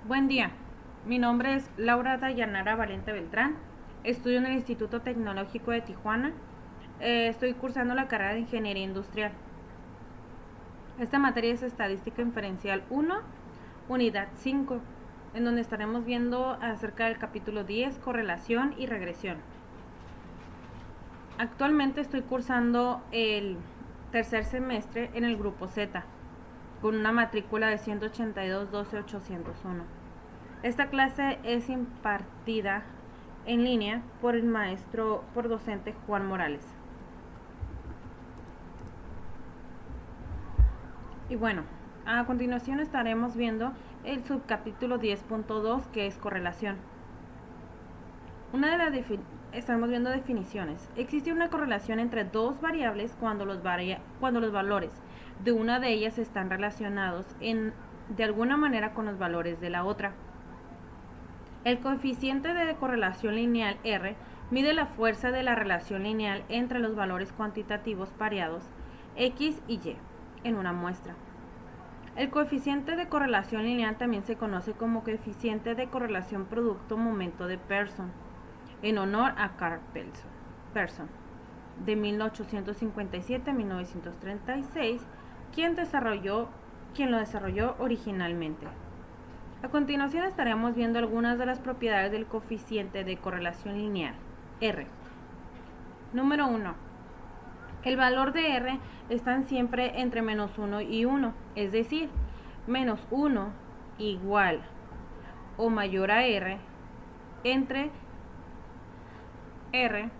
Buen día, mi nombre es Laura Dayanara Valente Beltrán, estudio en el Instituto Tecnológico de Tijuana, estoy cursando la carrera de Ingeniería Industrial. Esta materia es Estadística Inferencial 1, Unidad 5, en donde estaremos viendo acerca del capítulo 10, Correlación y Regresión. Actualmente estoy cursando el tercer semestre en el grupo Z, con una matrícula de 182-12-801. Esta clase es impartida en línea por el docente Juan Morales. Y bueno, a continuación estaremos viendo el subcapítulo 10.2, que es correlación. Estamos viendo definiciones. Existe una correlación entre dos variables cuando los valores de una de ellas están relacionados de alguna manera con los valores de la otra. El coeficiente de correlación lineal R mide la fuerza de la relación lineal entre los valores cuantitativos pareados X y Y en una muestra. El coeficiente de correlación lineal también se conoce como coeficiente de correlación producto-momento de Pearson, en honor a Carl Pearson, de 1857 a 1936, quien lo desarrolló originalmente. A continuación estaremos viendo algunas de las propiedades del coeficiente de correlación lineal, R. Número 1. El valor de R está siempre entre menos 1 y 1, es decir, menos 1 igual o mayor a R entre R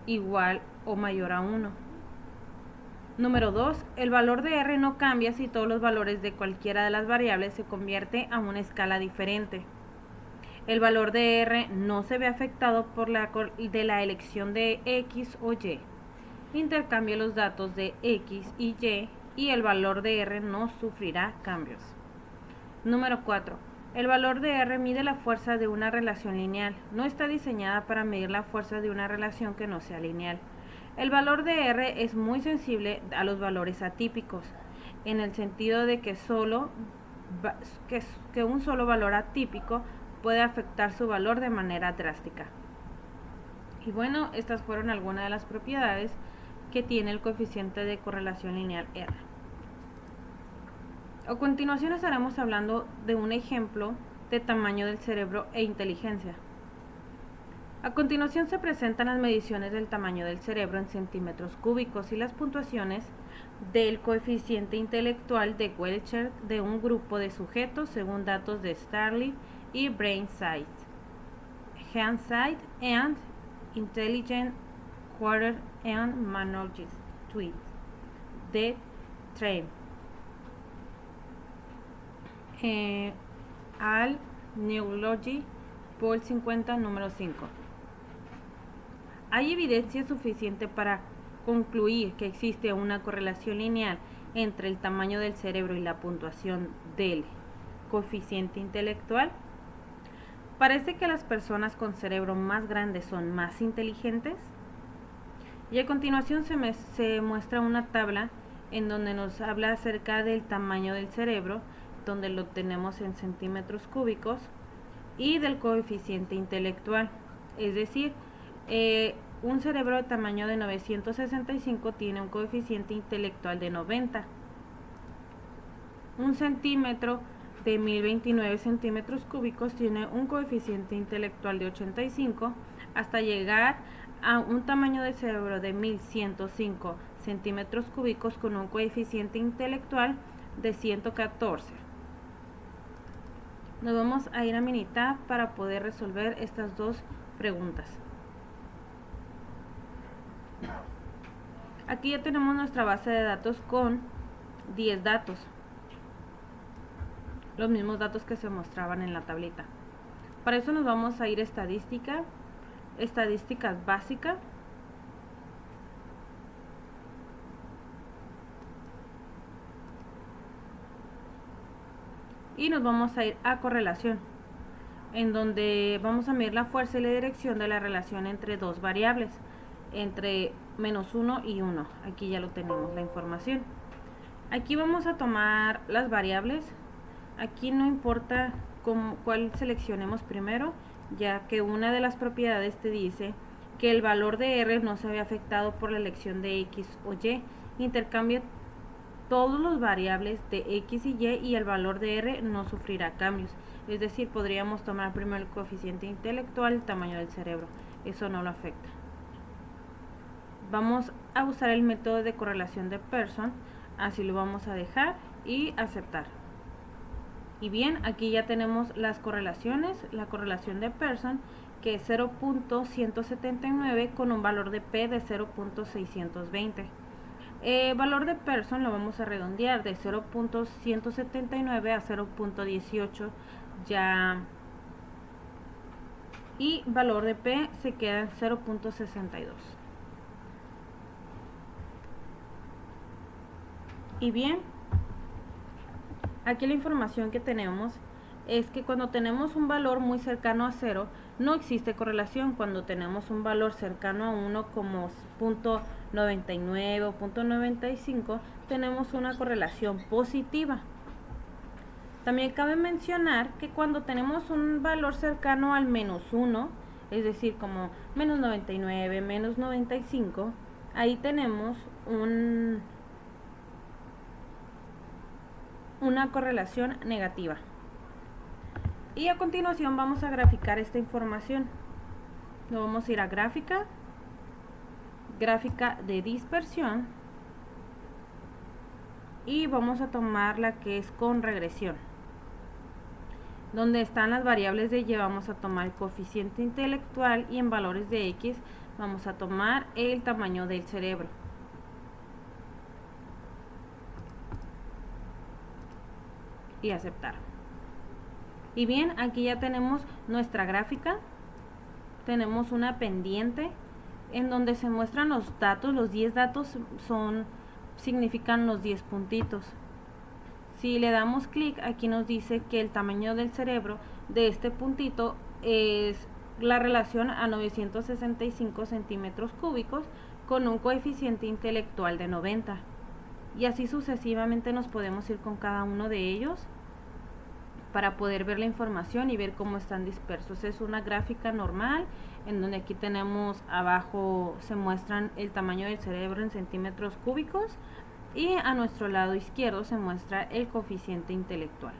igual o mayor a 1. Número 2. El valor de R no cambia si todos los valores de cualquiera de las variables se convierte a una escala diferente. El valor de R no se ve afectado por la elección de X o Y. Intercambia los datos de X y el valor de R no sufrirá cambios. Número 4. El valor de R mide la fuerza de una relación lineal. No está diseñada para medir la fuerza de una relación que no sea lineal. El valor de R es muy sensible a los valores atípicos, en el sentido de que un solo valor atípico puede afectar su valor de manera drástica. Y bueno, estas fueron algunas de las propiedades que tiene el coeficiente de correlación lineal R. A continuación estaremos hablando de un ejemplo de tamaño del cerebro e inteligencia. A continuación se presentan las mediciones del tamaño del cerebro en centímetros cúbicos y las puntuaciones del coeficiente intelectual de Welcher de un grupo de sujetos según datos de Starley y BrainSight, Handsight and Intelligent Quarter and Managed Tweet de Train al Neurology Vol 50 número 5. Hay evidencia suficiente para concluir que existe una correlación lineal entre el tamaño del cerebro y la puntuación del coeficiente intelectual. Parece que las personas con cerebro más grande son más inteligentes. Y a continuación se muestra una tabla en donde nos habla acerca del tamaño del cerebro, donde lo tenemos en centímetros cúbicos, y del coeficiente intelectual. Es decir, un cerebro de tamaño de 965 tiene un coeficiente intelectual de 90. Un centímetro de 1029 centímetros cúbicos tiene un coeficiente intelectual de 85, hasta llegar a un tamaño de cerebro de 1105 centímetros cúbicos con un coeficiente intelectual de 114. Nos vamos a ir a Minitab para poder resolver estas dos preguntas. Aquí ya tenemos nuestra base de datos con 10 datos, los mismos datos que se mostraban en la tablita. Para eso nos vamos a ir a estadísticas básicas, y nos vamos a ir a correlación, en donde vamos a medir la fuerza y la dirección de la relación entre dos variables, entre menos 1 y 1. Aquí ya lo tenemos la información. Aquí vamos a tomar las variables. Aquí no importa cuál seleccionemos primero, ya que una de las propiedades te dice que el valor de R no se ve afectado por la elección de X o Y. Intercambia todos los variables de X y Y y el valor de R no sufrirá cambios. Es decir, podríamos tomar primero el coeficiente intelectual, el tamaño del cerebro. Eso no lo afecta. Vamos a usar el método de correlación de Pearson. Así lo vamos a dejar y aceptar. Y bien, aquí ya tenemos las correlaciones. La correlación de Pearson, que es 0.179 con un valor de P de 0.620. Valor de Pearson lo vamos a redondear de 0.179 a 0.18 ya, y valor de P se queda en 0.62. Y bien, aquí la información que tenemos es que cuando tenemos un valor muy cercano a 0, no existe correlación. Cuando tenemos un valor cercano a 1 como 0.99 o 0.95, tenemos una correlación positiva. También cabe mencionar que cuando tenemos un valor cercano al -1, es decir, como menos 99, menos 95, ahí tenemos una correlación negativa. Y a continuación vamos a graficar esta información. Nos vamos a ir a gráfica, gráfica de dispersión, y vamos a tomar la que es con regresión. Donde están las variables de Y vamos a tomar el coeficiente intelectual y en valores de X vamos a tomar el tamaño del cerebro. Y aceptar. Y bien, aquí ya tenemos nuestra gráfica. Tenemos una pendiente en donde se muestran los datos. Los 10 datos significan los 10 puntitos. Si le damos clic, aquí nos dice que el tamaño del cerebro de este puntito es la relación a 965 centímetros cúbicos con un coeficiente intelectual de 90. Y así sucesivamente nos podemos ir con cada uno de ellos para poder ver la información y ver cómo están dispersos. Es una gráfica normal en donde aquí tenemos abajo, se muestran el tamaño del cerebro en centímetros cúbicos y a nuestro lado izquierdo se muestra el coeficiente intelectual.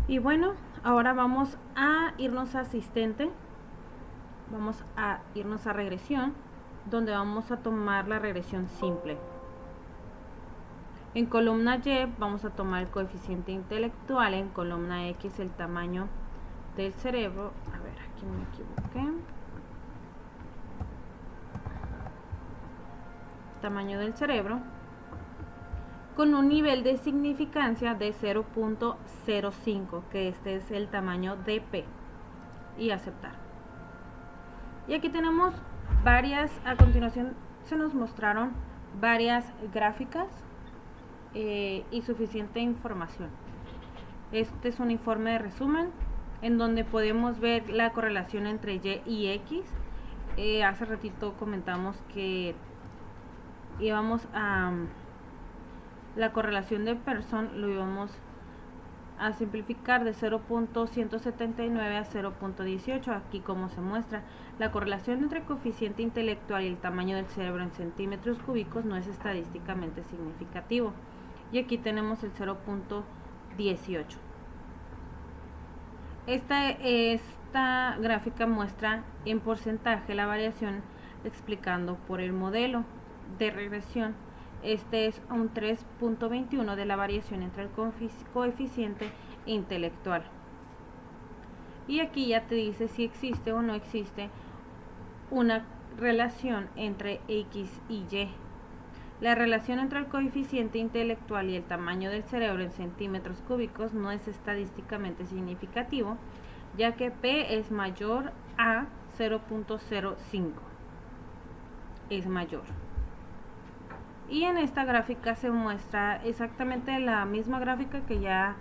Y bueno, ahora vamos a irnos a asistente, vamos a irnos a regresión, donde vamos a tomar la regresión simple. En columna Y vamos a tomar el coeficiente intelectual, en columna X el tamaño del cerebro. A ver, aquí me equivoqué. Tamaño del cerebro con un nivel de significancia de 0.05, que este es el tamaño de P, y aceptar. Y aquí tenemos a continuación se nos mostraron varias gráficas y suficiente información. Este es un informe de resumen en donde podemos ver la correlación entre Y y X. Hace ratito comentamos que íbamos a la correlación de Pearson, lo íbamos a simplificar de 0.179 a 0.18. Aquí como se muestra, la correlación entre el coeficiente intelectual y el tamaño del cerebro en centímetros cúbicos no es estadísticamente significativo. Y aquí tenemos el 0.18. Esta gráfica muestra en porcentaje la variación explicando por el modelo de regresión. Este es un 3.21 de la variación entre el coeficiente intelectual. Y aquí ya te dice si existe o no existe una relación entre X y Y. La relación entre el coeficiente intelectual y el tamaño del cerebro en centímetros cúbicos no es estadísticamente significativo, ya que P es mayor a 0.05. Es mayor. Y en esta gráfica se muestra exactamente la misma gráfica que ya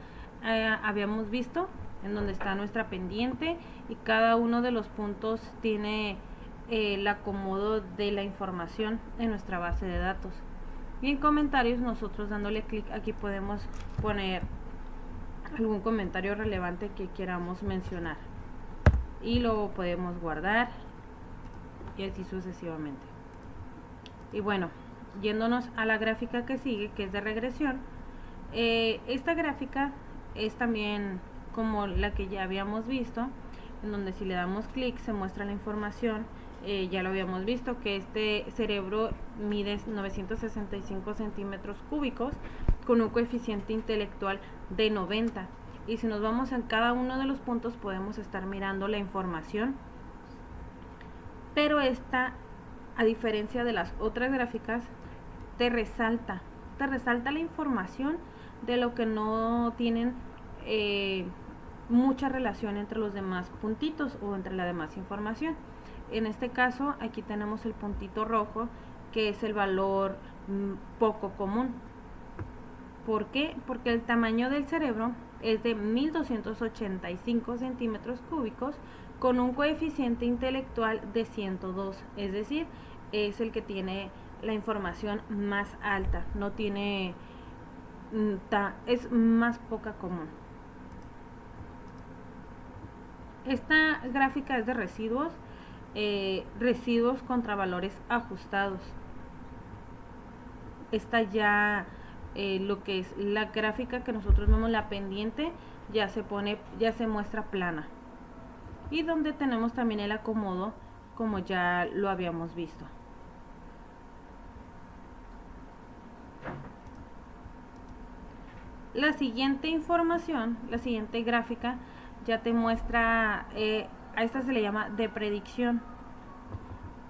habíamos visto, en donde está nuestra pendiente y cada uno de los puntos tiene el acomodo de la información en nuestra base de datos. Y en comentarios nosotros dándole clic aquí podemos poner algún comentario relevante que queramos mencionar y lo podemos guardar y así sucesivamente. Y bueno, yéndonos a la gráfica que sigue, que es de regresión, esta gráfica es también como la que ya habíamos visto, en donde si le damos clic se muestra la información. Ya lo habíamos visto que este cerebro mide 965 centímetros cúbicos con un coeficiente intelectual de 90, y si nos vamos en cada uno de los puntos podemos estar mirando la información, pero esta, a diferencia de las otras gráficas, te resalta la información de lo que no tienen mucha relación entre los demás puntitos o entre la demás información. En este caso aquí tenemos el puntito rojo, que es el valor poco común. ¿Por qué? Porque el tamaño del cerebro es de 1285 centímetros cúbicos con un coeficiente intelectual de 102, es decir, es el que tiene la información más alta, no tiene, es más poca común. Esta gráfica es de residuos, residuos contra valores ajustados. Esta ya lo que es la gráfica que nosotros vemos, la pendiente, ya se muestra plana, y donde tenemos también el acomodo como ya lo habíamos visto. La siguiente información, la siguiente gráfica ya te muestra, a esta se le llama de predicción.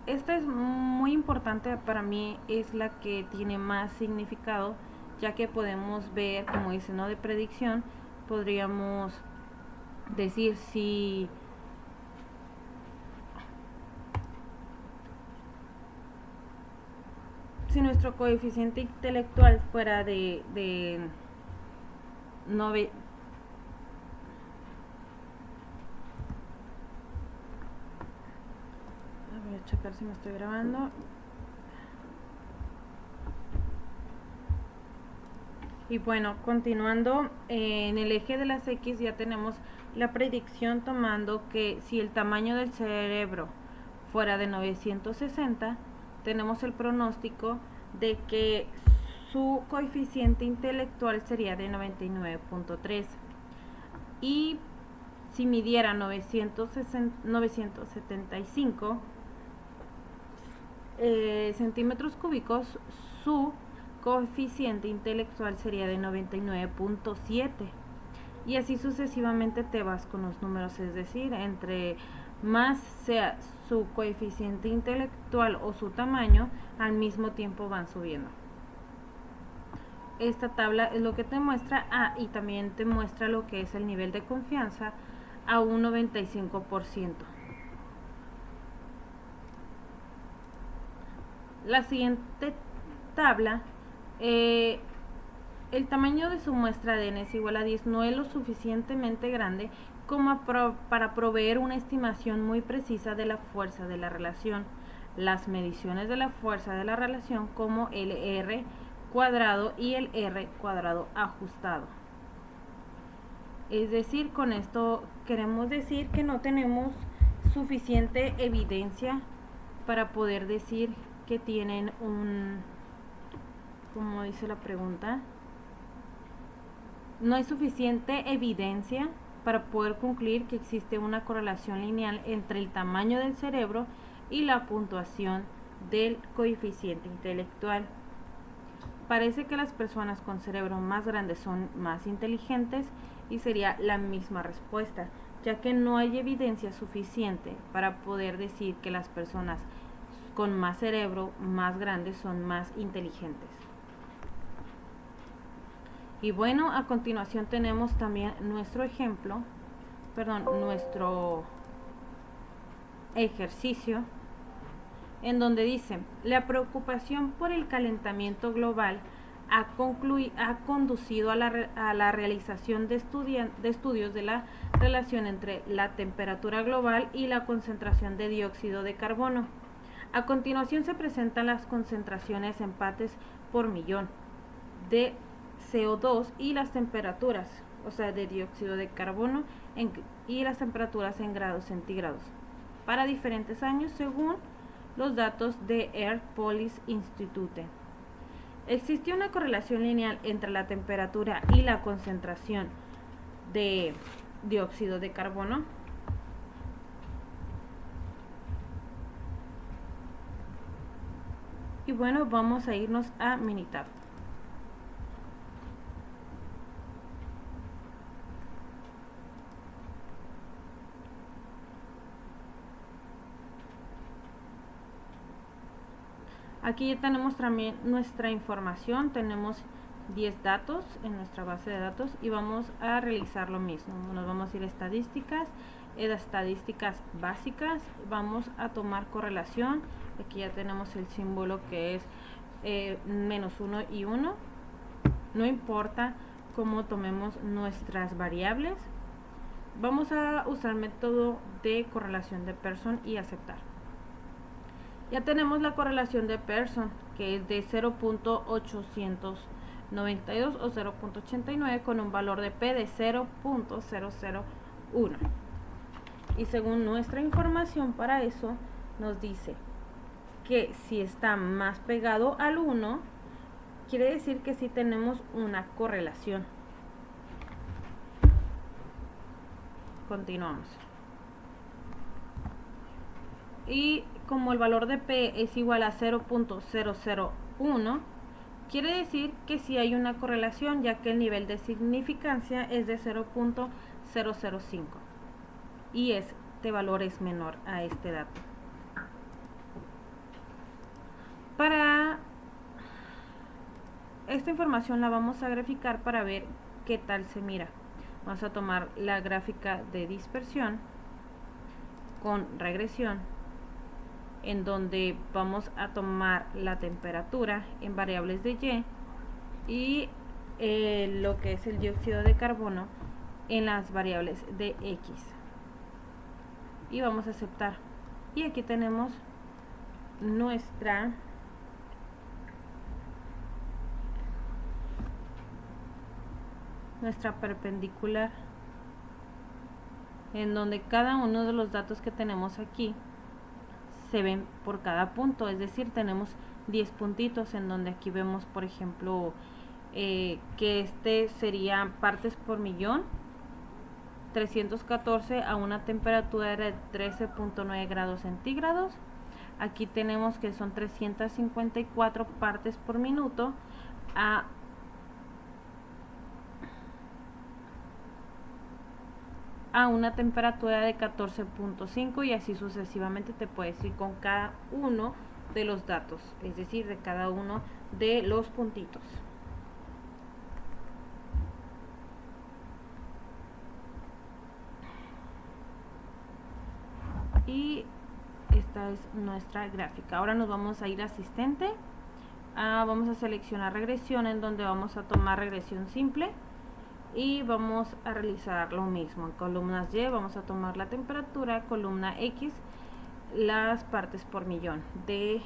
Esta es muy importante para mí, es la que tiene más significado, ya que podemos ver, como dice, ¿no?, de predicción, podríamos decir si nuestro coeficiente intelectual fuera de 9, voy a checar si me estoy grabando. Y bueno, continuando, en el eje de las X ya tenemos la predicción, tomando que si el tamaño del cerebro fuera de 960, tenemos el pronóstico de que su coeficiente intelectual sería de 99.3, y si midiera 975 centímetros cúbicos, su coeficiente intelectual sería de 99.7, y así sucesivamente te vas con los números, es decir, entre más sea su coeficiente intelectual o su tamaño, al mismo tiempo van subiendo. Esta tabla es lo que te muestra, y también te muestra lo que es el nivel de confianza a un 95%. La siguiente tabla, el tamaño de su muestra de n es igual a 10, no es lo suficientemente grande como para proveer una estimación muy precisa de la fuerza de la relación. Las mediciones de la fuerza de la relación, como el R cuadrado y el R cuadrado ajustado. Es decir, con esto queremos decir que no tenemos suficiente evidencia para poder decir que tienen como dice la pregunta, no hay suficiente evidencia para poder concluir que existe una correlación lineal entre el tamaño del cerebro y la puntuación del coeficiente intelectual. Parece que las personas con cerebro más grandes son más inteligentes, y sería la misma respuesta, ya que no hay evidencia suficiente para poder decir que las personas con más cerebro más grandes son más inteligentes. Y bueno, a continuación tenemos también nuestro ejercicio, en donde dice: la preocupación por el calentamiento global ha conducido a la realización de estudios de la relación entre la temperatura global y la concentración de dióxido de carbono. A continuación se presentan las concentraciones en partes por millón de CO2 y las temperaturas, o sea, de dióxido de carbono y las temperaturas en grados centígrados para diferentes años según los datos de Air Police Institute. Existe una correlación lineal entre la temperatura y la concentración de dióxido de carbono. Y bueno, vamos a irnos a Minitab. Aquí ya tenemos también nuestra información, tenemos 10 datos en nuestra base de datos y vamos a realizar lo mismo. Nos vamos a ir a estadísticas básicas, vamos a tomar correlación. Aquí ya tenemos el símbolo que es menos 1 y 1. No importa cómo tomemos nuestras variables, vamos a usar el método de correlación de Pearson y aceptar. Ya tenemos la correlación de Pearson, que es de 0.892 o 0.89 con un valor de P de 0.001. Y según nuestra información para eso, nos dice que si está más pegado al 1, quiere decir que sí tenemos una correlación. Continuamos. Y como el valor de P es igual a 0.001, quiere decir que sí hay una correlación, ya que el nivel de significancia es de 0.005 y este valor es menor a este dato. Para esta información la vamos a graficar para ver qué tal se mira. Vamos a tomar la gráfica de dispersión con regresión, en donde vamos a tomar la temperatura en variables de Y lo que es el dióxido de carbono en las variables de X. Y vamos a aceptar. Y aquí tenemos nuestra perpendicular, en donde cada uno de los datos que tenemos aquí se ven por cada punto, es decir, tenemos 10 puntitos en donde aquí vemos, por ejemplo, que este sería partes por millón, 314 a una temperatura de 13.9 grados centígrados. Aquí tenemos que son 354 partes por minuto a una temperatura de 14.5 y así sucesivamente te puedes ir con cada uno de los datos, es decir, de cada uno de los puntitos. Y esta es nuestra gráfica. Ahora nos vamos a ir a asistente. Vamos a seleccionar regresión, en donde vamos a tomar regresión simple. Y vamos a realizar lo mismo. En columnas Y vamos a tomar la temperatura, columna X, las partes por millón de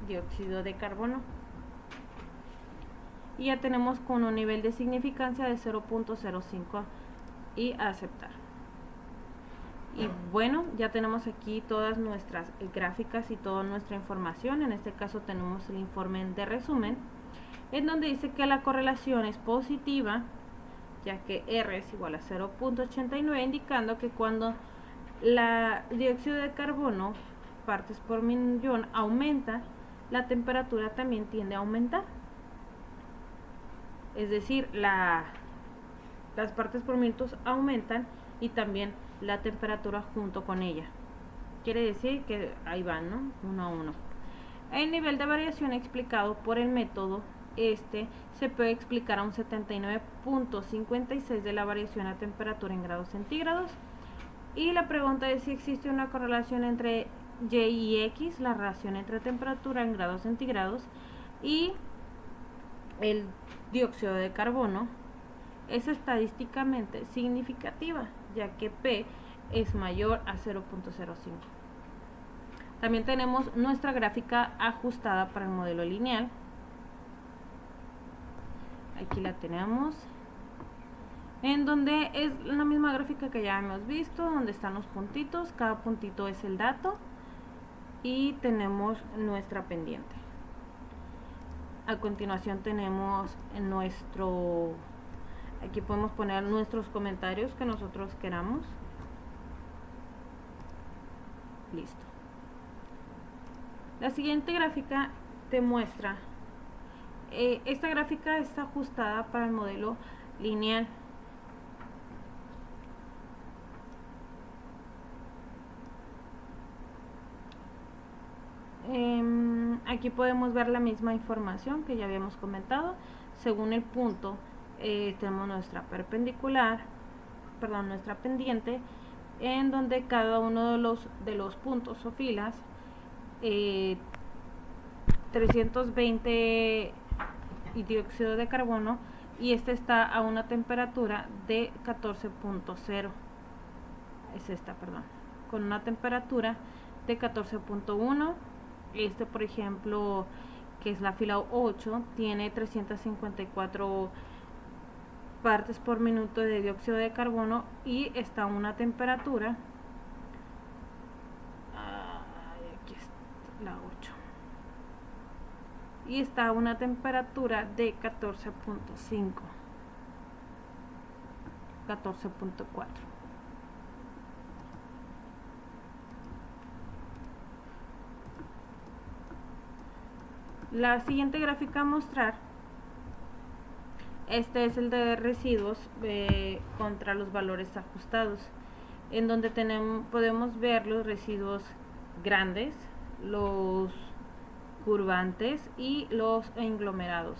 dióxido de carbono. Y ya tenemos con un nivel de significancia de 0.05 y aceptar. Y bueno, ya tenemos aquí todas nuestras gráficas y toda nuestra información. En este caso tenemos el informe de resumen, en donde dice que la correlación es positiva, ya que R es igual a 0.89, indicando que cuando la dióxido de carbono, partes por millón, aumenta, la temperatura también tiende a aumentar. Es decir, las partes por minutos aumentan y también la temperatura junto con ella. Quiere decir que ahí van, ¿no? Uno a uno. El nivel de variación explicado por el método se puede explicar a un 79.56 de la variación a temperatura en grados centígrados. Y la pregunta es si existe una correlación entre Y y X, la relación entre temperatura en grados centígrados y el dióxido de carbono es estadísticamente significativa, ya que P es mayor a 0.05. También tenemos nuestra gráfica ajustada para el modelo lineal. Aquí la tenemos, en donde es la misma gráfica que ya hemos visto, donde están los puntitos, cada puntito es el dato y tenemos nuestra pendiente. A continuación tenemos aquí podemos poner nuestros comentarios que nosotros queramos. Listo. La siguiente gráfica te muestra, esta gráfica está ajustada para el modelo lineal. Aquí podemos ver la misma información que ya habíamos comentado. Según el punto, tenemos nuestra perpendicular, perdón, nuestra pendiente, en donde cada uno de los puntos o filas, 320 y dióxido de carbono, y este está a una temperatura de 14.0. Es esta, perdón, con una temperatura de 14.1. Este, por ejemplo, que es la fila 8, tiene 354 partes por minuto de dióxido de carbono y está a una temperatura, aquí está la 8, y está a una temperatura de 14.5, 14.4. La siguiente gráfica a mostrar, este es el de residuos contra los valores ajustados, en donde podemos ver los residuos grandes, los curvantes y los aglomerados.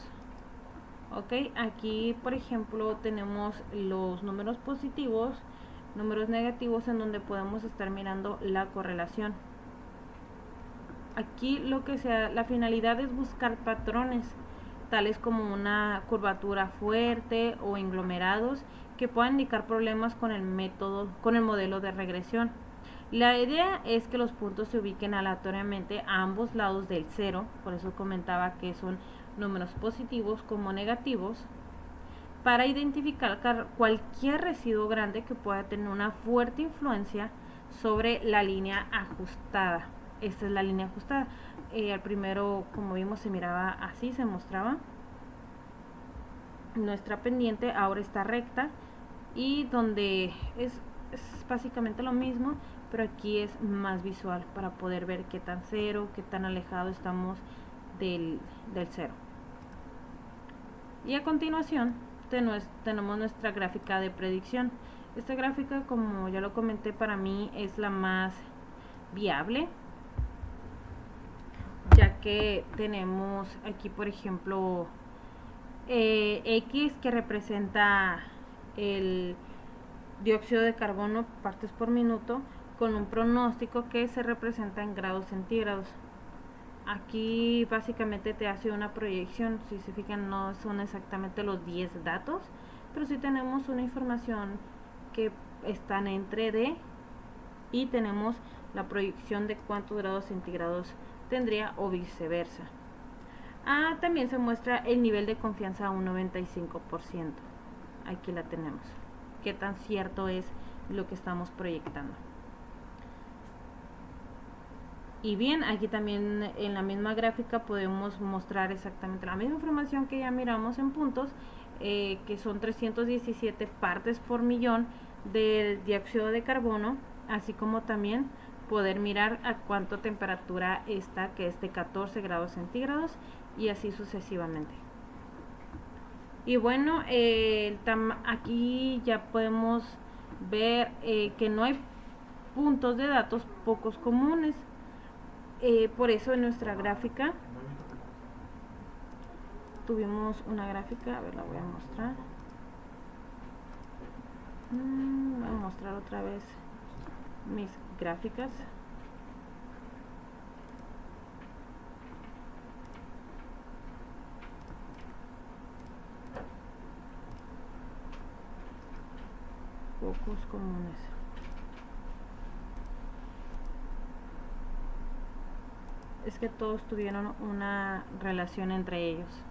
Ok, aquí por ejemplo tenemos los números positivos, números negativos, en donde podemos estar mirando la correlación. Aquí la finalidad es buscar patrones, tales como una curvatura fuerte o aglomerados que puedan indicar problemas con el modelo de regresión. La idea es que los puntos se ubiquen aleatoriamente a ambos lados del cero, por eso comentaba que son números positivos como negativos, para identificar cualquier residuo grande que pueda tener una fuerte influencia sobre la línea ajustada. Esta es la línea ajustada. Al primero, como vimos, se miraba así, se mostraba. Nuestra pendiente ahora está recta, y donde es básicamente lo mismo, pero aquí es más visual para poder ver qué tan cero, qué tan alejado estamos del cero. Y a continuación tenemos nuestra gráfica de predicción. Esta gráfica, como ya lo comenté, para mí es la más viable, ya que tenemos aquí, por ejemplo, X, que representa el dióxido de carbono partes por minuto, con un pronóstico que se representa en grados centígrados. Aquí básicamente te hace una proyección. Si se fijan, no son exactamente los 10 datos, pero sí tenemos una información que están entre D, y tenemos la proyección de cuántos grados centígrados tendría o viceversa. También se muestra el nivel de confianza a un 95%. Aquí la tenemos. Qué tan cierto es lo que estamos proyectando. Y bien, aquí también en la misma gráfica podemos mostrar exactamente la misma información que ya miramos en puntos, que son 317 partes por millón de dióxido de carbono, así como también poder mirar a cuánta temperatura está, que es de 14 grados centígrados, y así sucesivamente. Y bueno, aquí ya podemos ver que no hay puntos de datos pocos comunes. Por eso en nuestra gráfica tuvimos una gráfica, a ver, la voy a mostrar. Voy a mostrar otra vez mis gráficas. Pocos comunes. es que todos tuvieron una relación entre ellos.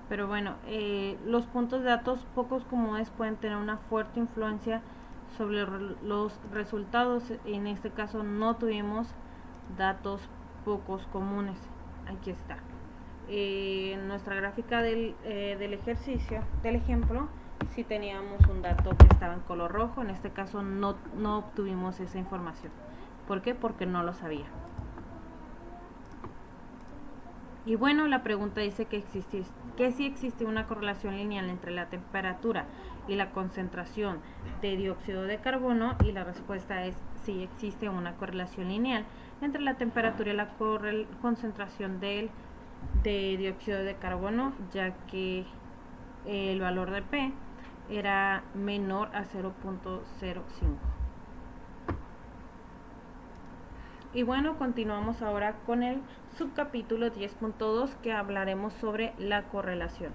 Pero bueno, los puntos de datos pocos comunes pueden tener una fuerte influencia sobre los resultados. En este caso no tuvimos datos pocos comunes. Aquí está. En nuestra gráfica del ejercicio, del ejemplo, sí teníamos un dato que estaba en color rojo. En este caso no obtuvimos esa información. ¿Por qué? Porque no lo sabía. Y bueno, la pregunta dice que si existe una correlación lineal entre la temperatura y la concentración de dióxido de carbono, y la respuesta es sí existe una correlación lineal entre la temperatura y la concentración de dióxido de carbono, ya que el valor de P era menor a 0.05. Y bueno, continuamos ahora con el subcapítulo 10.2 que hablaremos sobre la correlación.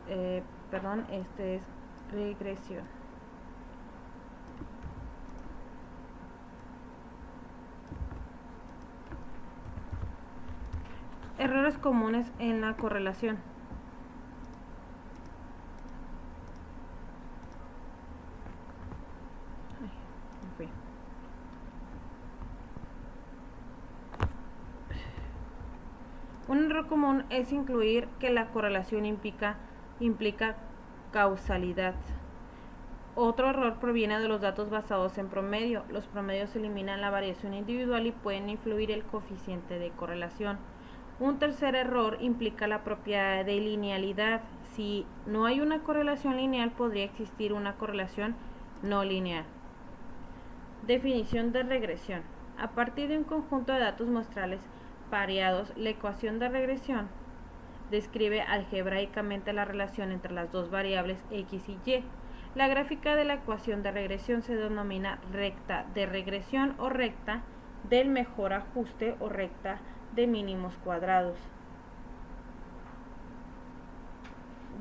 Este es regresión. Errores comunes en la correlación. Un error común es incluir que la correlación implica causalidad. Otro error proviene de los datos basados en promedio. Los promedios eliminan la variación individual y pueden influir el coeficiente de correlación. Un tercer error implica la propiedad de linealidad. Si no hay una correlación lineal, podría existir una correlación no lineal. Definición de regresión. A partir de un conjunto de datos muestrales pareados, la ecuación de regresión describe algebraicamente la relación entre las dos variables x y y. La gráfica de la ecuación de regresión se denomina recta de regresión o recta del mejor ajuste o recta de mínimos cuadrados.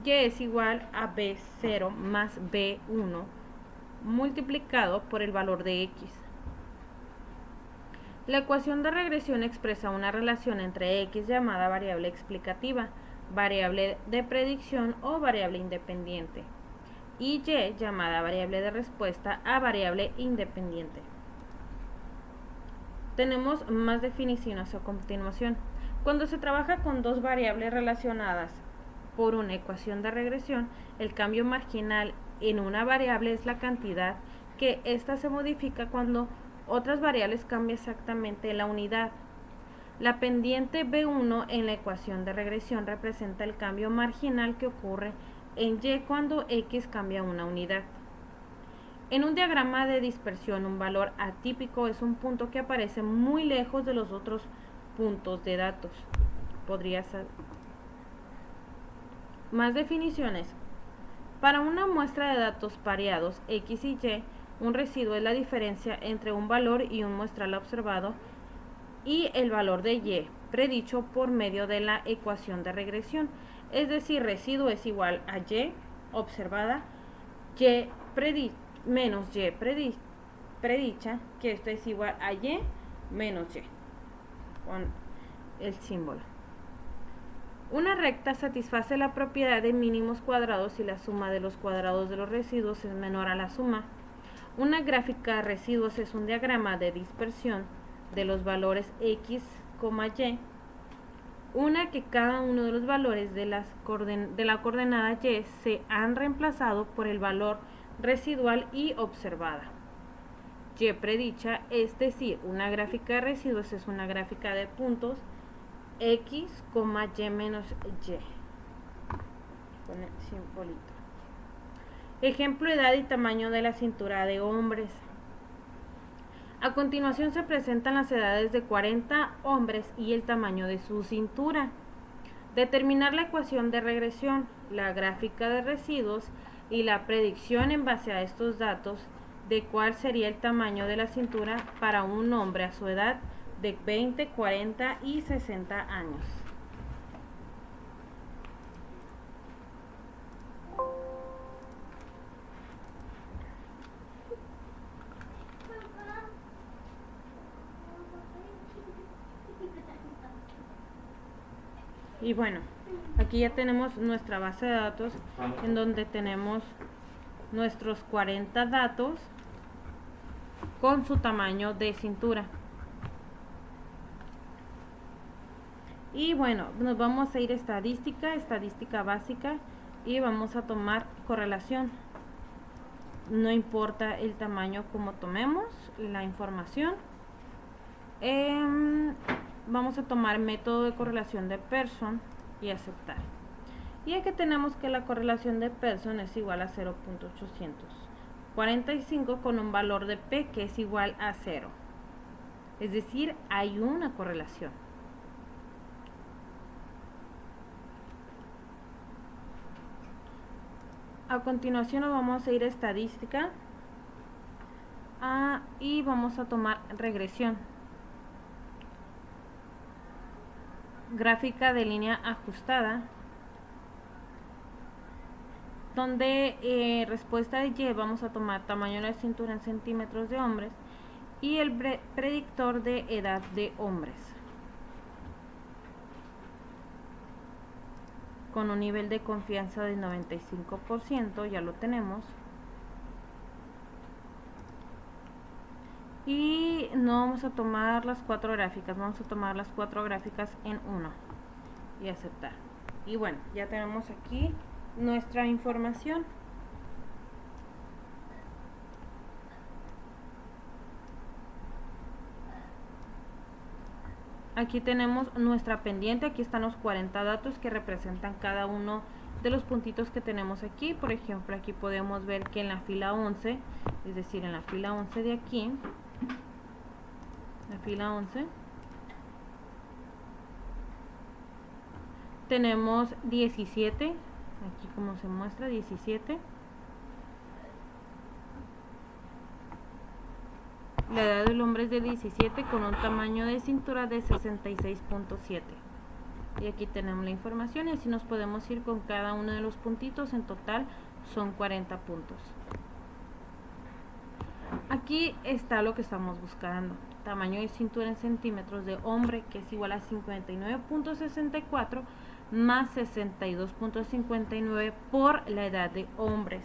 Y es igual a b0 más b1 multiplicado por el valor de x. La ecuación de regresión expresa una relación entre x llamada variable explicativa, variable de predicción o variable independiente, y y llamada variable de respuesta a variable independiente. Tenemos más definiciones a continuación. Cuando se trabaja con dos variables relacionadas por una ecuación de regresión, el cambio marginal en una variable es la cantidad que ésta se modifica cuando otras variables cambian exactamente la unidad. La pendiente B1 en la ecuación de regresión representa el cambio marginal que ocurre en Y cuando X cambia una unidad. En un diagrama de dispersión, un valor atípico es un punto que aparece muy lejos de los otros puntos de datos. Podría ser. Más definiciones. Para una muestra de datos pareados X y Y, un residuo es la diferencia entre un valor y un muestral observado y el valor de Y predicho por medio de la ecuación de regresión. Es decir, residuo es igual a Y observada menos Y predicha, que esto es igual a Y menos Y, con el símbolo. Una recta satisface la propiedad de mínimos cuadrados si la suma de los cuadrados de los residuos es menor a la suma. Una gráfica de residuos es un diagrama de dispersión de los valores x, y, una que cada uno de los valores de la coordenada y se han reemplazado por el valor residual y observada. Y predicha, es decir, una gráfica de residuos es una gráfica de puntos x, y menos y, con el simbolito. Ejemplo, edad y tamaño de la cintura de hombres. A continuación se presentan las edades de 40 hombres y el tamaño de su cintura. Determinar la ecuación de regresión, la gráfica de residuos y la predicción en base a estos datos de cuál sería el tamaño de la cintura para un hombre a su edad de 20, 40 y 60 años. Y bueno, aquí ya tenemos nuestra base de datos en donde tenemos nuestros 40 datos con su tamaño de cintura. Y bueno, nos vamos a ir a estadística básica, y vamos a tomar correlación. No importa el tamaño como tomemos la información. Vamos a tomar método de correlación de Pearson y aceptar. Y aquí tenemos que la correlación de Pearson es igual a 0.845 con un valor de P que es igual a 0. Es decir, hay una correlación. A continuación nos vamos a ir a estadística y vamos a tomar regresión. Gráfica de línea ajustada, donde respuesta de Y vamos a tomar tamaño de la cintura en centímetros de hombres y el predictor de edad de hombres, con un nivel de confianza del 95%, ya lo tenemos. Y no vamos a tomar las 4 gráficas, vamos a tomar las 4 gráficas en uno y aceptar. Y bueno, ya tenemos aquí nuestra información. Aquí tenemos nuestra pendiente, aquí están los 40 datos que representan cada uno de los puntitos que tenemos aquí. Por ejemplo, aquí podemos ver que en la fila 11, es decir, en la fila 11 de aquí, la fila 11, tenemos 17, aquí como se muestra, 17. La edad del hombre es de 17 con un tamaño de cintura de 66.7. Y aquí tenemos la información y así nos podemos ir con cada uno de los puntitos. En total son 40 puntos. Aquí está lo que estamos buscando. Tamaño de cintura en centímetros de hombre, que es igual a 59.64 más 62.59 por la edad de hombres.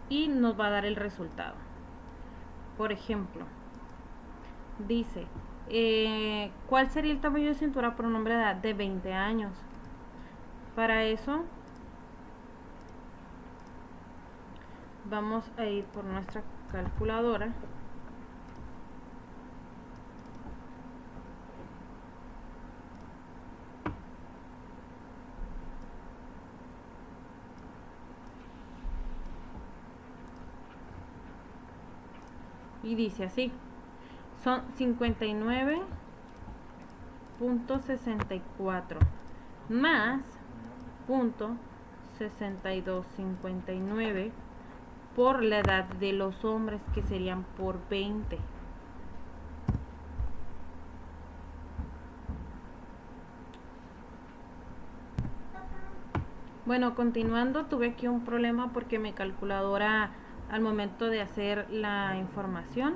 Y nos va a dar el resultado. Por ejemplo, dice, ¿cuál sería el tamaño de cintura para un hombre de edad de 20 años? Para eso vamos a ir por nuestra calculadora y dice así, son 59.64 más .6259 por la edad de los hombres, que serían por 20. Bueno, continuando, tuve aquí un problema porque mi calculadora al momento de hacer la información,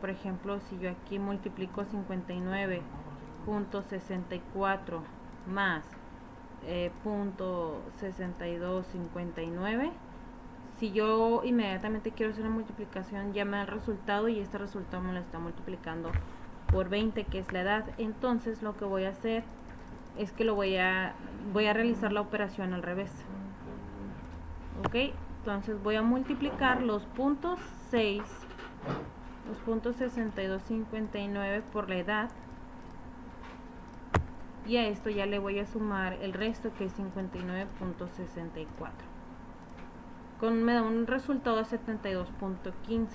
por ejemplo, si yo aquí multiplico 59.64 más .6259, si yo inmediatamente quiero hacer una multiplicación, ya me da el resultado y este resultado me lo está multiplicando por 20, que es la edad. Entonces lo que voy a hacer es que voy a realizar la operación al revés. Ok, entonces voy a multiplicar los puntos 6259 por la edad, y a esto ya le voy a sumar el resto, que es 59.64. Me da un resultado de 72.15.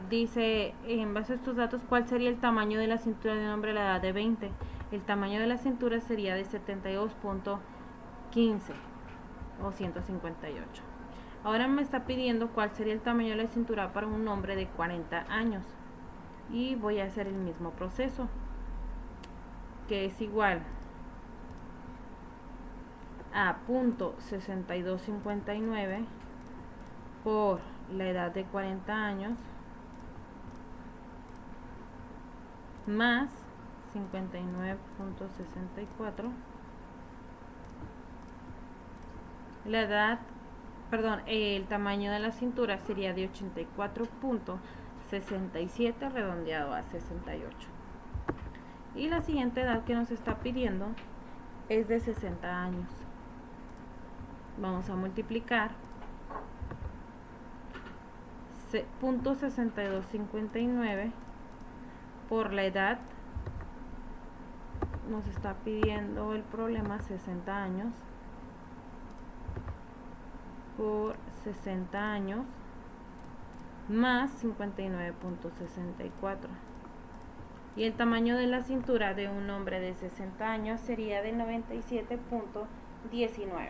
Dice, en base a estos datos, ¿cuál sería el tamaño de la cintura de un hombre a la edad de 20? El tamaño de la cintura sería de 72.15 15 o 158. Ahora me está pidiendo cuál sería el tamaño de la cintura para un hombre de 40 años. Y voy a hacer el mismo proceso, que es igual a .6259 por la edad de 40 años más 59.64. La edad, el tamaño de la cintura sería de 84.67 redondeado a 68. Y la siguiente edad que nos está pidiendo es de 60 años. Vamos a multiplicar .6259 por la edad. Nos está pidiendo el problema 60 años por 60 años más 59.64. Y el tamaño de la cintura de un hombre de 60 años sería de 97.19.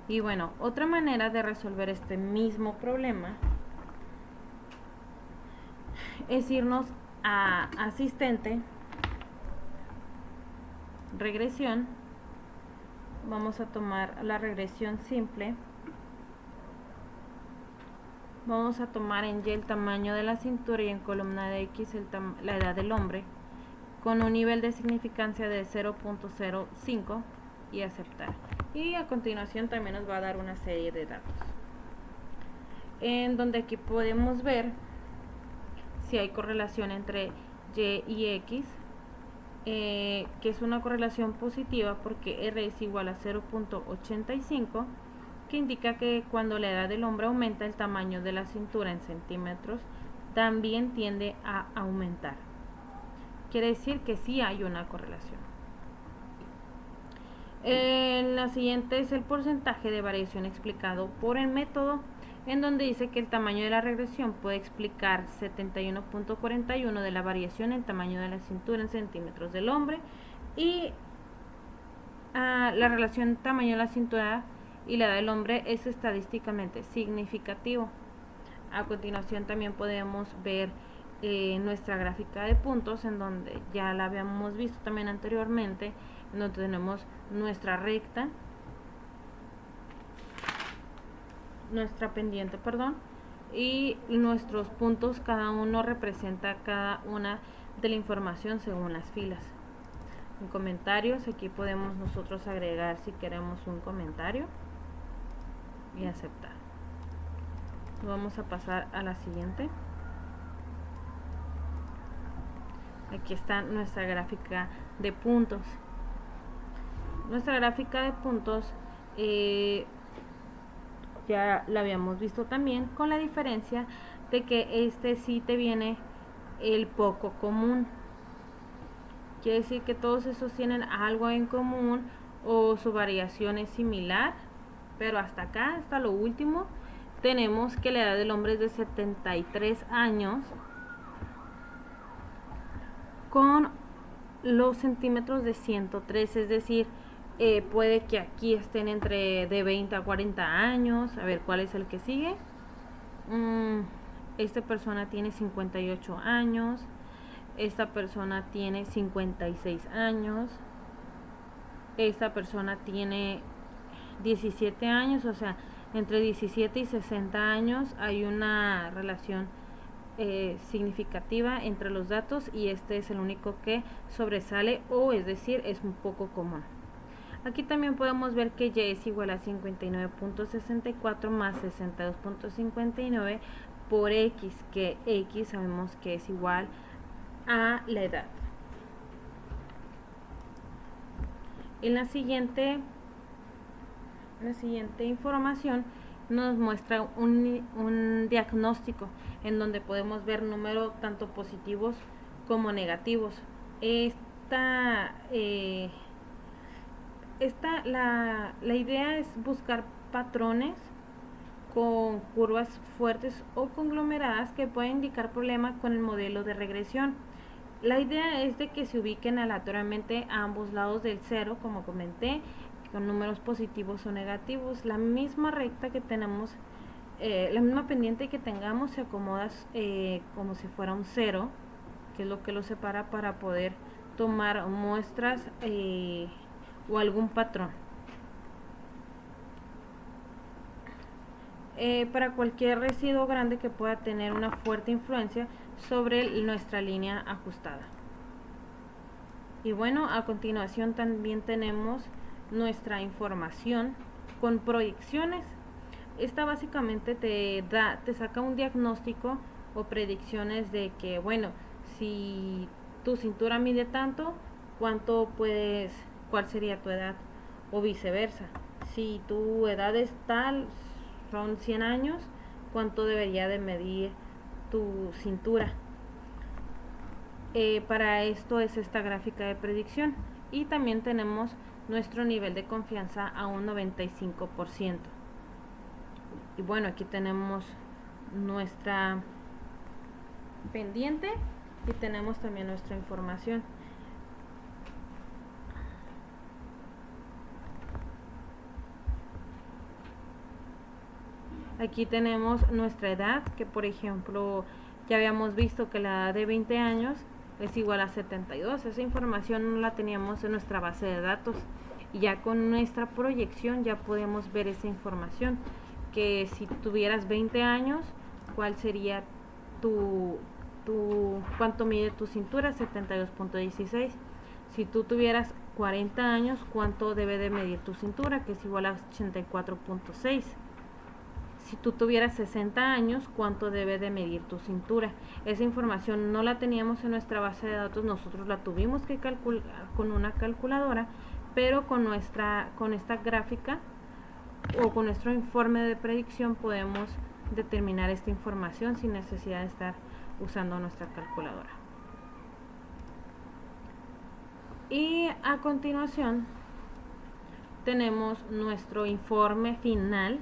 Y bueno, otra manera de resolver este mismo problema es irnos a asistente, regresión. Vamos a tomar la regresión simple. Vamos a tomar en Y el tamaño de la cintura y en columna de X la edad del hombre, con un nivel de significancia de 0.05 y aceptar. Y a continuación también nos va a dar una serie de datos, en donde aquí podemos ver si hay correlación entre Y y X, que es una correlación positiva porque R es igual a 0.85, que indica que cuando la edad del hombre aumenta, el tamaño de la cintura en centímetros también tiende a aumentar. Quiere decir que sí hay una correlación. La siguiente es el porcentaje de variación explicado por el método, en donde dice que el tamaño de la regresión puede explicar 71.41 de la variación en tamaño de la cintura en centímetros del hombre, y la relación tamaño de la cintura y la edad del hombre es estadísticamente significativo. A continuación también podemos ver nuestra gráfica de puntos, en donde ya la habíamos visto también anteriormente, en donde tenemos nuestra recta, nuestra pendiente, y nuestros puntos, cada uno representa cada una de la información según las filas. En comentarios, aquí podemos nosotros agregar si queremos un comentario y aceptar. Vamos a pasar a la siguiente. Aquí está nuestra gráfica de puntos. Nuestra gráfica de puntos ya la habíamos visto también, con la diferencia de que sí te viene el poco común. Quiere decir que todos estos tienen algo en común o su variación es similar, pero hasta acá, hasta lo último, tenemos que la edad del hombre es de 73 años con los centímetros de 103, es decir, puede que aquí estén entre de 20 a 40 años. A ver, ¿cuál es el que sigue? Esta persona tiene 58 años. Esta persona tiene 56 años. Esta persona tiene 17 años, o sea, entre 17 y 60 años hay una relación significativa entre los datos, y este es el único que sobresale, o es decir, es un poco común. Aquí también podemos ver que Y es igual a 59.64 más 62.59 por X, que X sabemos que es igual a la edad. En la siguiente información nos muestra un diagnóstico, en donde podemos ver números tanto positivos como negativos. La idea es buscar patrones con curvas fuertes o conglomeradas que pueden indicar problemas con el modelo de regresión. La idea es de que se ubiquen aleatoriamente a ambos lados del cero, como comenté, con números positivos o negativos. La misma recta que tenemos, la misma pendiente que tengamos se acomoda como si fuera un cero, que es lo que lo separa para poder tomar muestras o algún patrón. Para cualquier residuo grande que pueda tener una fuerte influencia sobre nuestra línea ajustada. Y bueno, a continuación también tenemos nuestra información con proyecciones. Esta básicamente te saca un diagnóstico o predicciones de que, bueno, si tu cintura mide tanto, cuál sería tu edad, o viceversa. Si tu edad es tal, son 100 años, cuánto debería de medir tu cintura. Para esto es esta gráfica de predicción. Y también tenemos nuestro nivel de confianza a un 95%. Y bueno, aquí tenemos nuestra pendiente y tenemos también nuestra información. Aquí tenemos nuestra edad, que por ejemplo ya habíamos visto que la edad de 20 años es igual a 72. Esa información no la teníamos en nuestra base de datos y ya con nuestra proyección ya podemos ver esa información, que si tuvieras 20 años, cuál sería cuánto mide tu cintura, 72.16. Si tú tuvieras 40 años, cuánto debe de medir tu cintura, que es igual a 84.6. Si tú tuvieras 60 años, cuánto debe de medir tu cintura. Esa información no la teníamos en nuestra base de datos, nosotros la tuvimos que calcular con una calculadora, pero con esta gráfica o con nuestro informe de predicción podemos determinar esta información sin necesidad de estar usando nuestra calculadora. Y a continuación tenemos nuestro informe final.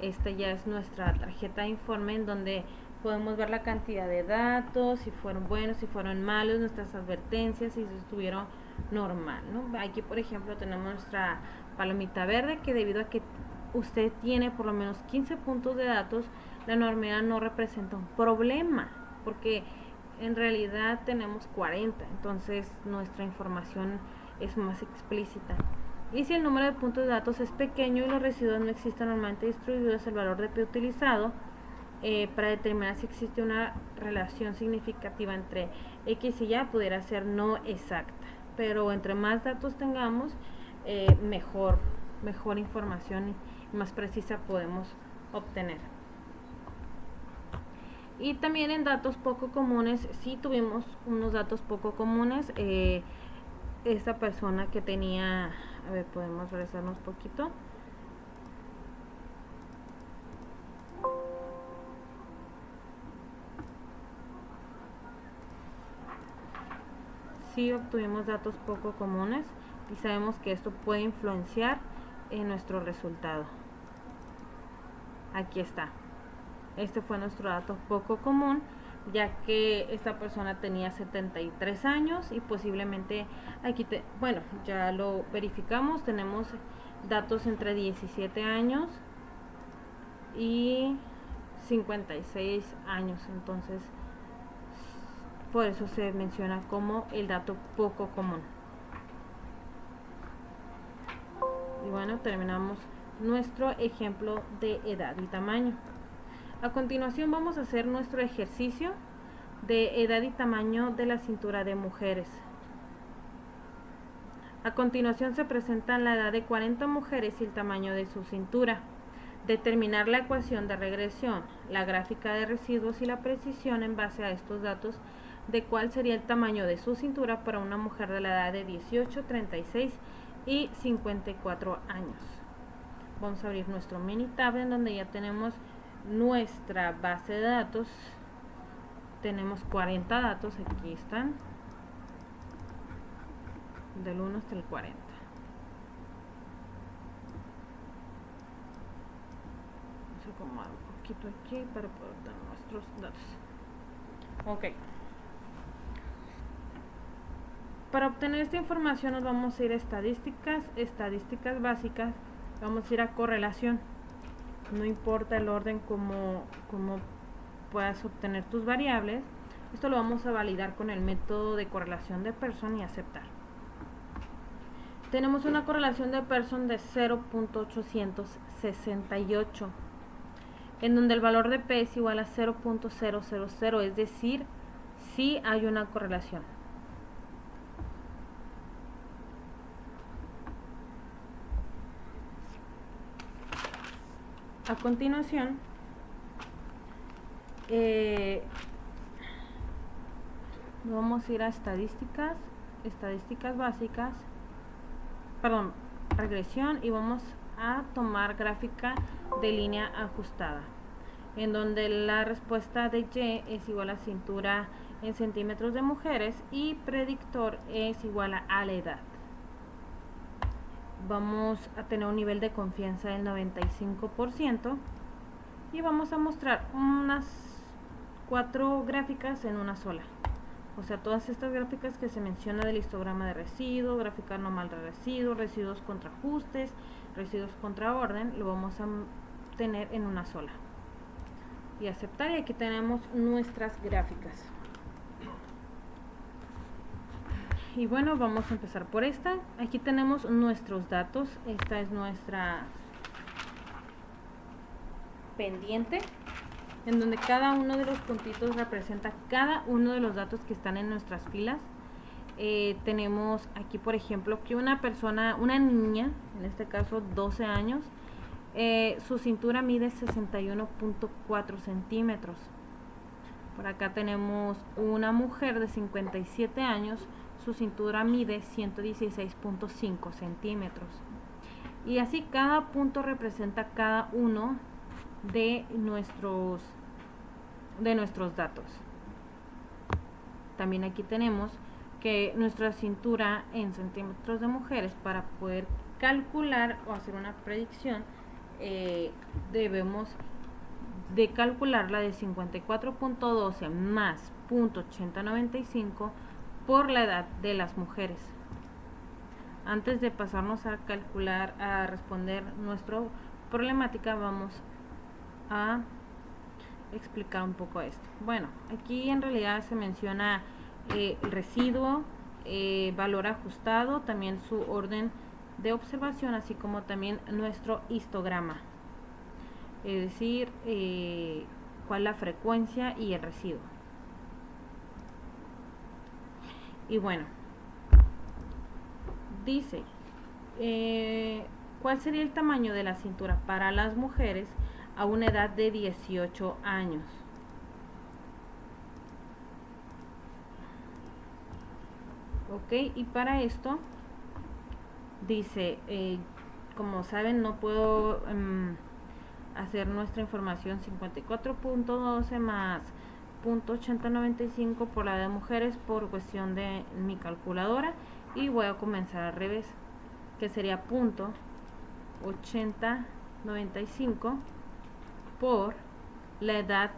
Esta ya es nuestra tarjeta de informe en donde podemos ver la cantidad de datos, si fueron buenos, si fueron malos, nuestras advertencias, si estuvieron normal, ¿no? Aquí por ejemplo tenemos nuestra palomita verde, que debido a que usted tiene por lo menos 15 puntos de datos, la normalidad no representa un problema, porque en realidad tenemos 40, entonces nuestra información es más explícita. Y si el número de puntos de datos es pequeño y los residuos no existen normalmente distribuidos, el valor de P utilizado para determinar si existe una relación significativa entre X y Y pudiera ser no exacta. Pero entre más datos tengamos, mejor información y más precisa podemos obtener. Y también en datos poco comunes, sí tuvimos unos datos poco comunes. Esta persona que tenía, a ver, podemos regresarnos un poquito. Sí obtuvimos datos poco comunes y sabemos que esto puede influenciar en nuestro resultado. Aquí está. Este fue nuestro dato poco común, ya que esta persona tenía 73 años y posiblemente aquí, bueno, ya lo verificamos, tenemos datos entre 17 años y 56 años, entonces por eso se menciona como el dato poco común. Y bueno, terminamos nuestro ejemplo de edad y tamaño. A continuación vamos a hacer nuestro ejercicio de edad y tamaño de la cintura de mujeres. A continuación se presenta la edad de 40 mujeres y el tamaño de su cintura. Determinar la ecuación de regresión, la gráfica de residuos y la precisión en base a estos datos de cuál sería el tamaño de su cintura para una mujer de la edad de 18, 36 y 54 años. Vamos a abrir nuestro mini tab en donde ya tenemos nuestra base de datos. Tenemos 40 datos, aquí están, del 1 hasta el 40. Vamos a acomodar un poquito aquí para poder dar nuestros datos. Ok. Para obtener esta información nos vamos a ir a estadísticas básicas, vamos a ir a correlación. No importa el orden como puedas obtener tus variables, esto lo vamos a validar con el método de correlación de Pearson y aceptar. Tenemos una correlación de Pearson de 0.868, en donde el valor de P es igual a 0.000, es decir, sí hay una correlación. A continuación, vamos a ir a estadísticas básicas, regresión, y vamos a tomar gráfica de línea ajustada, en donde la respuesta de Y es igual a cintura en centímetros de mujeres y predictor es igual a la edad. Vamos a tener un nivel de confianza del 95% y vamos a mostrar unas 4 gráficas en una sola. O sea, todas estas gráficas que se menciona del histograma de residuo, gráfica normal de residuo, residuos contra ajustes, residuos contra orden, lo vamos a tener en una sola. Y aceptar, y aquí tenemos nuestras gráficas. Y bueno, vamos a empezar por esta. Aquí tenemos nuestros datos. Esta es nuestra pendiente, en donde cada uno de los puntitos representa cada uno de los datos que están en nuestras filas. Tenemos aquí, por ejemplo, que una niña, en este caso 12 años, su cintura mide 61.4 centímetros. Por acá tenemos una mujer de 57 años, su cintura mide 116.5 centímetros. Y así cada punto representa cada uno de nuestros datos. También aquí tenemos que nuestra cintura en centímetros de mujeres, para poder calcular o hacer una predicción, debemos de calcularla de 54.12 más 0.8095 por la edad de las mujeres. Antes de pasarnos a calcular, a responder nuestra problemática, vamos a explicar un poco esto. Bueno, aquí en realidad se menciona el residuo, valor ajustado, también su orden de observación, así como también nuestro histograma, es decir, cuál es la frecuencia y el residuo. Y bueno, dice, ¿cuál sería el tamaño de la cintura para las mujeres a una edad de 18 años? Ok, y para esto dice, como saben, no puedo hacer nuestra información 54.12 más 0.8095 por la de mujeres por cuestión de mi calculadora, y voy a comenzar al revés, que sería 0.8095 por la edad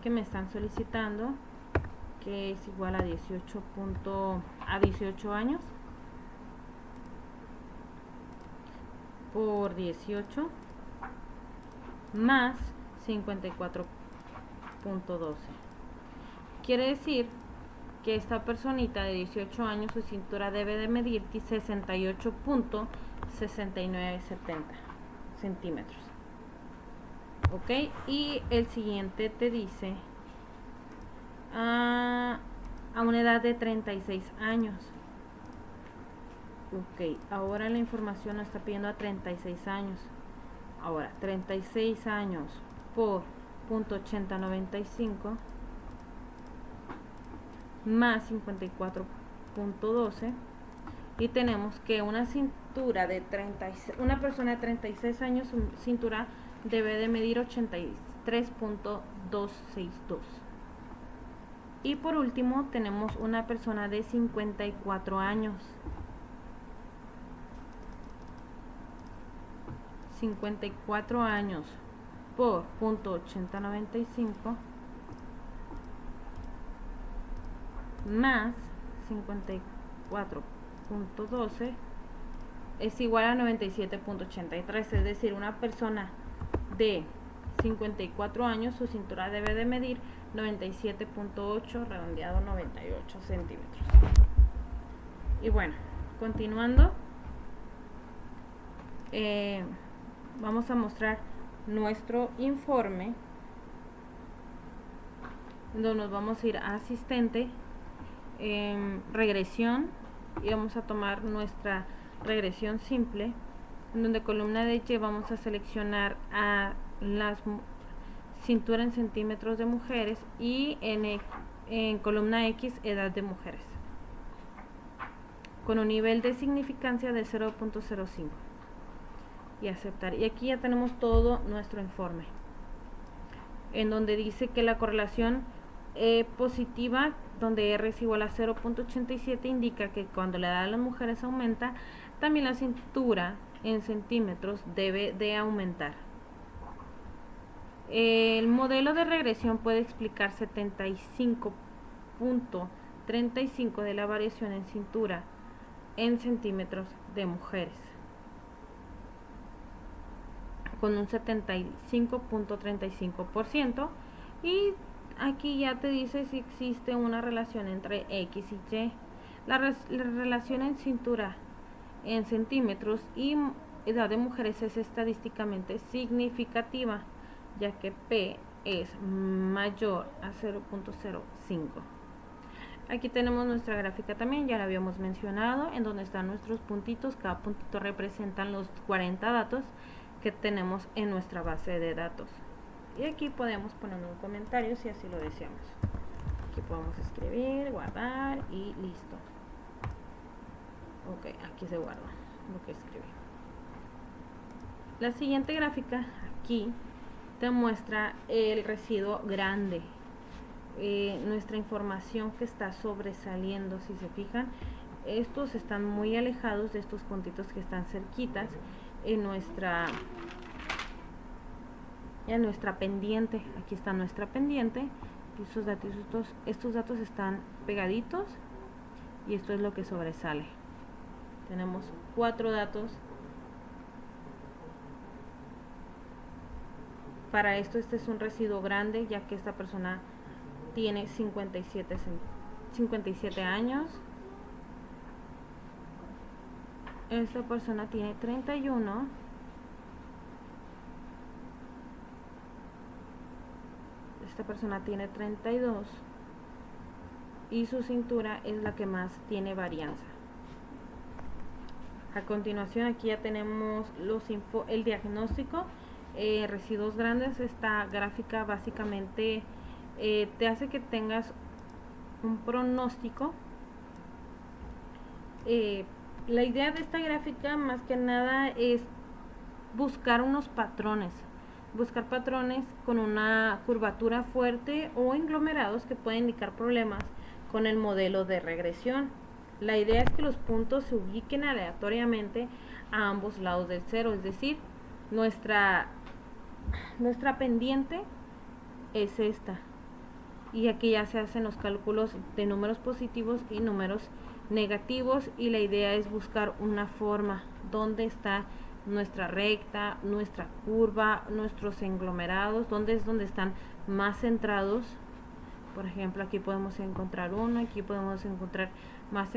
que me están solicitando, que es igual a 18 años, por 18 más 54.12. Quiere decir que esta personita de 18 años, su cintura debe de medir 68.6970 centímetros. Ok, y el siguiente te dice a una edad de 36 años. Ok, ahora la información nos está pidiendo a 36 años. Ahora, 36 años por 0.8095 más 54.12, y tenemos que una persona de 36 años, su cintura debe de medir 83.262. Y por último tenemos una persona de 54 años. 54 años por 0.8095 más 54.12 es igual a 97.83, es decir, una persona de 54 años, su cintura debe de medir 97.8, redondeado 98 centímetros. Y bueno, continuando, vamos a mostrar nuestro informe, donde nos vamos a ir a asistente, regresión, y vamos a tomar nuestra regresión simple, en donde columna de Y vamos a seleccionar a las cintura en centímetros de mujeres y en columna X edad de mujeres, con un nivel de significancia de 0.05 y aceptar. Y aquí ya tenemos todo nuestro informe, en donde dice que la correlación positiva, donde R es igual a 0.87, indica que cuando la edad de las mujeres aumenta, también la cintura en centímetros debe de aumentar. El modelo de regresión puede explicar 75.35 de la variación en cintura en centímetros de mujeres, con un 75.35%, y aquí ya te dice si existe una relación entre X y Y. La relación en cintura en centímetros y edad de mujeres es estadísticamente significativa, ya que P es mayor a 0.05. Aquí tenemos nuestra gráfica también, ya la habíamos mencionado, en donde están nuestros puntitos. Cada puntito representan los 40 datos que tenemos en nuestra base de datos. Y aquí podemos poner un comentario si así lo deseamos. Aquí podemos escribir, guardar y listo. Ok, aquí se guarda lo que escribí. La siguiente gráfica aquí te muestra el residuo grande, nuestra información que está sobresaliendo. Si se fijan, estos están muy alejados de estos puntitos que están cerquitas en nuestra pendiente. Aquí está nuestra pendiente y estos datos están pegaditos, y esto es lo que sobresale. Tenemos 4 datos. Para esto, este es un residuo grande, ya que esta persona tiene 57 años. Esta persona tiene 31. Esta persona tiene 32. Y su cintura es la que más tiene varianza. A continuación, aquí ya tenemos el diagnóstico. Residuos grandes. Esta gráfica básicamente te hace que tengas un pronóstico. La idea de esta gráfica más que nada es buscar unos patrones, con una curvatura fuerte o conglomerados que pueden indicar problemas con el modelo de regresión. La idea es que los puntos se ubiquen aleatoriamente a ambos lados del cero, es decir, nuestra pendiente es esta, y aquí ya se hacen los cálculos de números positivos y números negativos, y la idea es buscar una forma donde está nuestra recta, nuestra curva, nuestros conglomerados, donde están más centrados. Por ejemplo, aquí podemos encontrar uno, aquí podemos encontrar más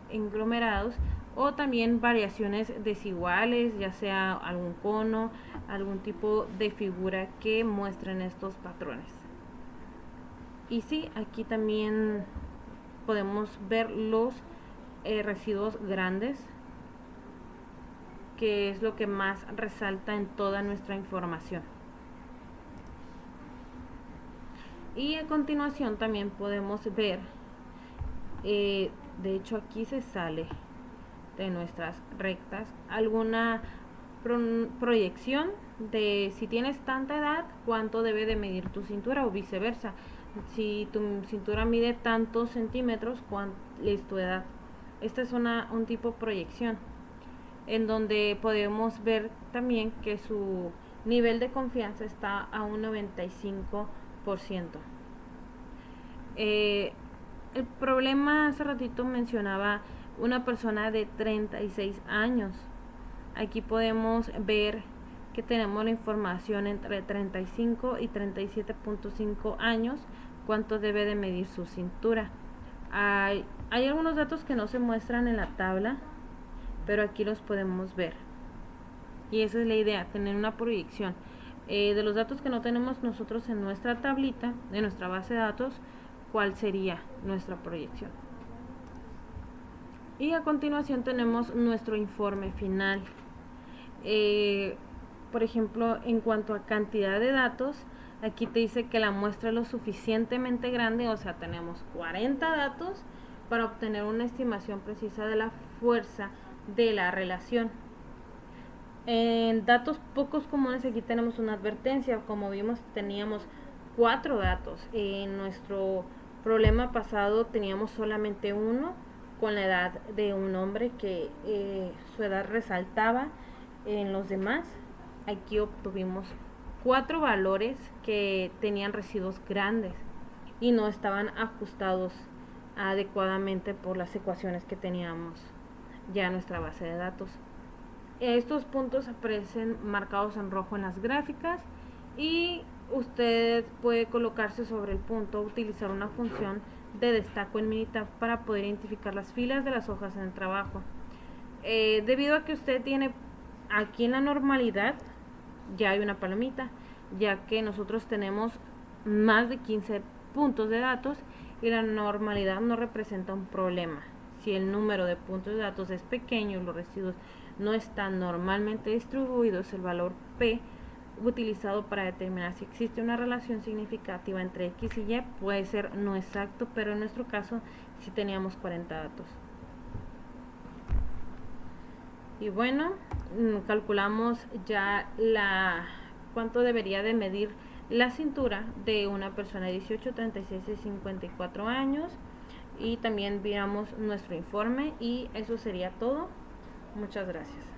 conglomerados, o también variaciones desiguales, ya sea algún cono, algún tipo de figura que muestren estos patrones. Y sí, aquí también podemos ver los residuos grandes, que es lo que más resalta en toda nuestra información. Y a continuación también podemos ver, de hecho aquí se sale de nuestras rectas, alguna proyección de si tienes tanta edad, cuánto debe de medir tu cintura, o viceversa. Si tu cintura mide tantos centímetros, ¿cuál es tu edad? Esta es un tipo de proyección, en donde podemos ver también que su nivel de confianza está a un 95%. El problema, hace ratito mencionaba una persona de 36 años. Aquí podemos ver que tenemos la información entre 35 y 37.5 años, cuánto debe de medir su cintura. Hay algunos datos que no se muestran en la tabla, pero aquí los podemos ver. Y esa es la idea, tener una proyección. De los datos que no tenemos nosotros en nuestra tablita, de nuestra base de datos, cuál sería nuestra proyección. Y a continuación tenemos nuestro informe final. Por ejemplo, en cuanto a cantidad de datos, aquí te dice que la muestra es lo suficientemente grande, o sea, tenemos 40 datos para obtener una estimación precisa de la fuerza de la relación. En datos pocos comunes aquí tenemos una advertencia. Como vimos, teníamos 4 datos. En nuestro problema pasado teníamos solamente uno, con la edad de un hombre que su edad resaltaba en los demás. Aquí obtuvimos 4 valores que tenían residuos grandes y no estaban ajustados adecuadamente por las ecuaciones que teníamos ya en nuestra base de datos. Estos puntos aparecen marcados en rojo en las gráficas y usted puede colocarse sobre el punto, utilizar una función de destaco en Minitab para poder identificar las filas de las hojas en el trabajo. Debido a que usted tiene aquí en la normalidad, ya hay una palomita, ya que nosotros tenemos más de 15 puntos de datos y la normalidad no representa un problema. Si el número de puntos de datos es pequeño y los residuos no están normalmente distribuidos, el valor P utilizado para determinar si existe una relación significativa entre X y Y puede ser no exacto, pero en nuestro caso sí teníamos 40 datos. Y bueno, calculamos ya cuánto debería de medir la cintura de una persona de 18, 36 y 54 años. Y también veamos nuestro informe y eso sería todo. Muchas gracias.